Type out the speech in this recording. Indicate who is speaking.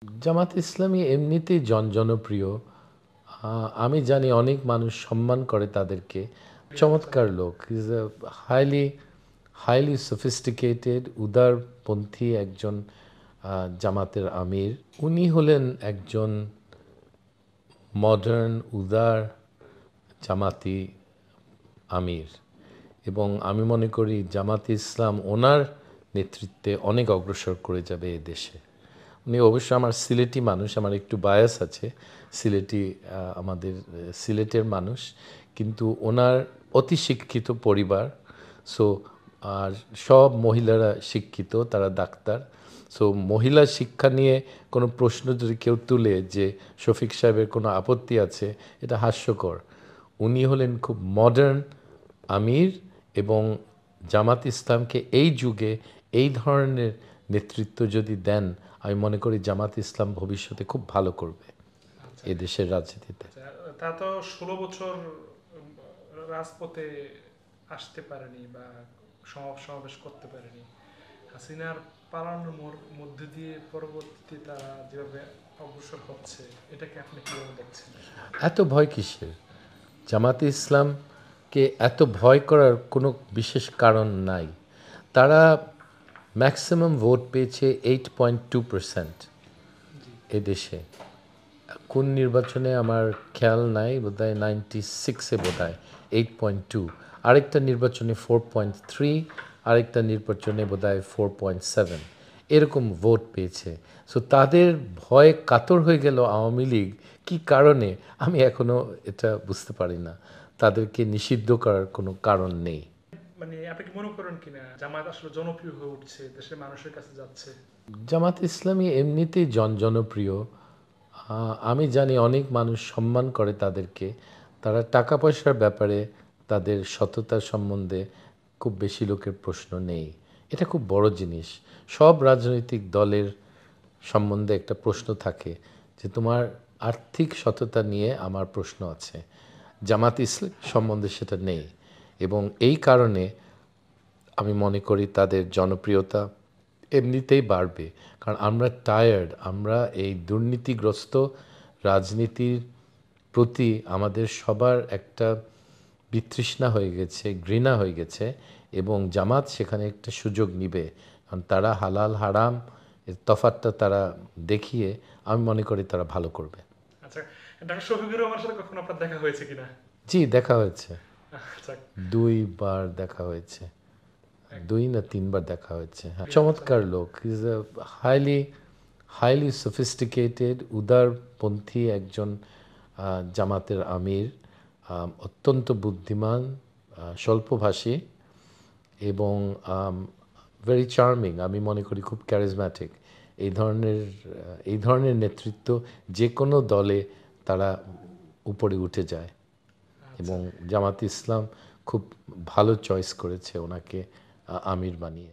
Speaker 1: জামাত ইসলামী এমনিতেই জনপ্রিয়। আমি জানি অনেক মানুষ সম্মান করে তাদেরকে। চমৎকার লোক। He is highly highly sophisticated উদারপন্থী একজন জামাতের আমির। উনি হলেন একজন মডার্ন উদার জামাতি আমির এবং আমি মনে করি জামাতে ইসলাম ওনার নেতৃত্বে অনেক অগ্রসর করে যাবে এ দেশে। উনি অবশ্য আমার সিলেটি মানুষ, আমার একটু বায়াস আছে সিলেটি, আমাদের সিলেটের মানুষ, কিন্তু ওনার অতি শিক্ষিত পরিবার। সো আর সব মহিলারা শিক্ষিত, তারা ডাক্তার। সো মহিলা শিক্ষা নিয়ে কোনো প্রশ্ন যদি কেউ তুলে যে শফিক সাহেবের কোনো আপত্তি আছে, এটা হাস্যকর। উনি হলেন খুব মডার্ন আমির এবং জামাত ইসলামকে এই যুগে এই ধরনের নেতৃত্ব যদি দেন, আমি মনে করি জামাত ইসলাম ভবিষ্যতে খুব ভালো করবে এ দেশের রাজনীতিতে।
Speaker 2: তা তো 16 বছর রাজপথে আসতে পারেনি বা সমাবেশ করতে পারেনি। হাসিনার পালানোর মধ্যে দিয়ে পরবর্তীতে তারা যেভাবে অগ্রসর হচ্ছে, এটাকে আপনি কিভাবে দেখছেন?
Speaker 1: এত ভয় কিসের? জামাতে ইসলামকে এত ভয় করার কোনো বিশেষ কারণ নাই। তারা ম্যাক্সিমাম ভোট পেয়েছে 8.2% এদেশে। কোন নির্বাচনে আমার খেয়াল নাই, বোধহয় 96-এ বোধহয় 8.2, আরেকটা নির্বাচনে 4.3, আরেকটা নির্বাচনে বোধহয় 4.7, এরকম ভোট পেয়েছে। সো তাদের ভয়ে কাতর হয়ে গেল আওয়ামী লীগ কী কারণে, আমি এখনও এটা বুঝতে পারি না। তাদেরকে নিষিদ্ধ করার কোনো কারণ নেই।
Speaker 2: মানে আপনি কি মনে করেন কিনা জামায়াত আসলে জনপ্রিয় হয়ে উঠছে, দেশের মানুষের কাছে যাচ্ছে?
Speaker 1: জামাত ইসলামী এমনিতেই জনপ্রিয়। আমি জানি অনেক মানুষ সম্মান করে তাদেরকে। তারা টাকা পয়সার ব্যাপারে তাদের সততার সম্বন্ধে খুব বেশি লোকের প্রশ্ন নেই। এটা খুব বড় জিনিস। সব রাজনৈতিক দলের সম্বন্ধে একটা প্রশ্ন থাকে যে তোমার আর্থিক সততা নিয়ে আমার প্রশ্ন আছে। জামাত ইসলাম সম্বন্ধে সেটা নেই এবং এই কারণে আমি মনে করি তাদের জনপ্রিয়তা এমনিতেই বাড়বে। কারণ আমরা টায়ার্ড, আমরা এই দুর্নীতিগ্রস্ত রাজনীতির প্রতি আমাদের সবার একটা বিতৃষ্ণা হয়ে গেছে, ঘৃণা হয়ে গেছে এবং জামাত সেখানে একটা সুযোগ নিবে। কারণ তারা হালাল হারাম এর তফাৎটা তারা দেখিয়ে আমি মনে করি তারা ভালো করবে।
Speaker 2: আচ্ছা, ডক্টর শফিকুর রহমানের সাথে কখনো আপনার দেখা হয়েছে কিনা?
Speaker 1: জি, দেখা হয়েছে।
Speaker 2: আচ্ছা।
Speaker 1: 2 বার দেখা হয়েছে। 2 না 3 বার দেখা হয়েছে। হ্যাঁ, চমৎকার লোক। He is highly highly sophisticated উদারপন্থী একজন জামাতের আমির। অত্যন্ত বুদ্ধিমান, স্বল্পভাষী এবং ভেরি চার্মিং। আমি মনে করি খুব ক্যারিজম্যাটিক। এই ধরনের নেতৃত্ব যে কোনো দলে তারা উপরে উঠে যায় এবং জামাত ইসলাম খুব ভালো চয়েস করেছে ওনাকে আমির বানিয়ে।